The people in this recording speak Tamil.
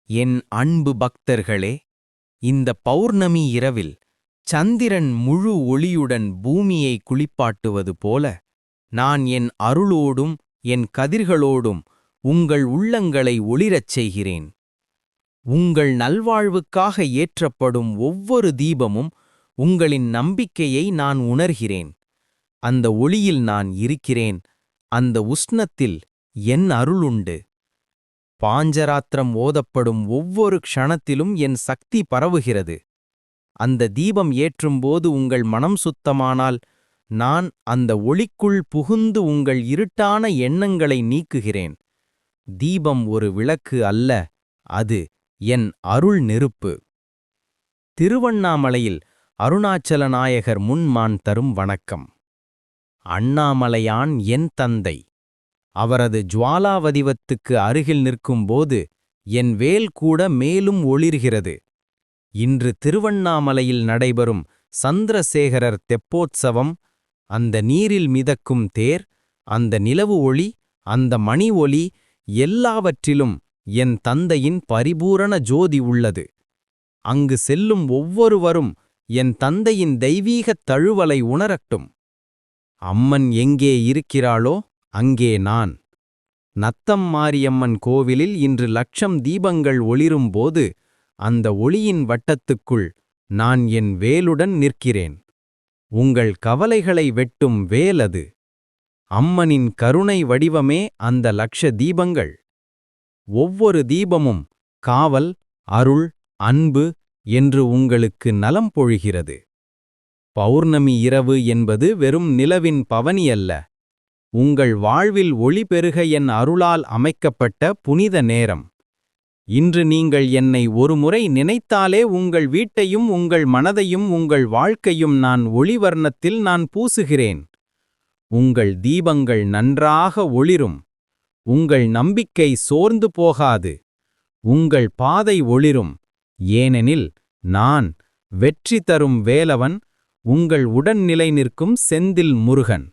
என் அன்பு பக்தர்களே, இந்த பௌர்ணமி இரவில் சந்திரன் முழு ஒளியுடன் பூமியை குளிப்பாட்டுவது போல நான் என் அருளோடும் என் கதிர்களோடும் உங்கள் உள்ளங்களை ஒளிரச் செய்கிறேன். உங்கள் நல்வாழ்வுக்காக ஏற்றப்படும் ஒவ்வொரு தீபமும் உங்களின் நம்பிக்கையை நான் உணர்கிறேன். அந்த ஒளியில் நான் இருக்கிறேன், அந்த உஷ்ணத்தில் என் அருளுண்டு. பாஞ்சராத்திரம் ஓதப்படும் ஒவ்வொரு க்ஷணத்திலும் என் சக்தி பரவுகிறது. அந்த தீபம் ஏற்றும்போது உங்கள் மனம் சுத்தமானால் நான் அந்த ஒளிக்குள் புகுந்து உங்கள் இருட்டான எண்ணங்களை நீக்குகிறேன். தீபம் ஒரு விளக்கு அல்ல, அது என் அருள் நெருப்பு. திருவண்ணாமலையில் அருணாச்சல நாயகர் முன்மான் தரும் வணக்கம். அண்ணாமலையான் என் தந்தை. அவரது ஜுவாலா வடிவத்துக்கு அருகில் நிற்கும்போது என் வேல் கூட மேலும் ஒளிர்கிறது. இன்று திருவண்ணாமலையில் நடைபெறும் சந்திரசேகரர் தெப்போத்சவம், அந்த நீரில் மிதக்கும் தேர், அந்த நிலவு ஒளி, அந்த மணி ஒலி, எல்லாவற்றிலும் என் தந்தையின் பரிபூரண ஜோதி உள்ளது. அங்கு செல்லும் ஒவ்வொருவரும் என் தந்தையின் தெய்வீகத் தழுவலை உணரட்டும். அம்மன் எங்கே இருக்கிறாளோ அங்கே நான். நத்தம் மாரியம்மன் கோவிலில் இன்று 1,00,000 தீபங்கள் ஒளிரும்போது அந்த ஒளியின் வட்டத்துக்குள் நான் என் வேலுடன் நிற்கிறேன். உங்கள் கவலைகளை வெட்டும் வேல் அது. அம்மனின் கருணை வடிவமே அந்த 1,00,000 தீபங்கள். ஒவ்வொரு தீபமும் காவல், அருள், அன்பு என்று உங்களுக்கு நலம் பொழிகிறது. பௌர்ணமி இரவு என்பது வெறும் நிலவின் பவனி அல்ல. உங்கள் வாழ்வில் ஒளி பெருக என் அருளால் அமைக்கப்பட்ட புனித நேரம். இன்று நீங்கள் என்னை ஒருமுறை நினைத்தாலே உங்கள் வீட்டையும் உங்கள் மனதையும் உங்கள் வாழ்க்கையும் நான் ஒளிவர்ணத்தில் நான் பூசுகிறேன். உங்கள் தீபங்கள் நன்றாக ஒளிரும். உங்கள் நம்பிக்கை சோர்ந்து போகாது. உங்கள் பாதை ஒளிரும். ஏனெனில் நான் வெற்றி தரும் வேலவன், உங்கள் உடன் நிலை நிற்கும் செந்தில் முருகன்.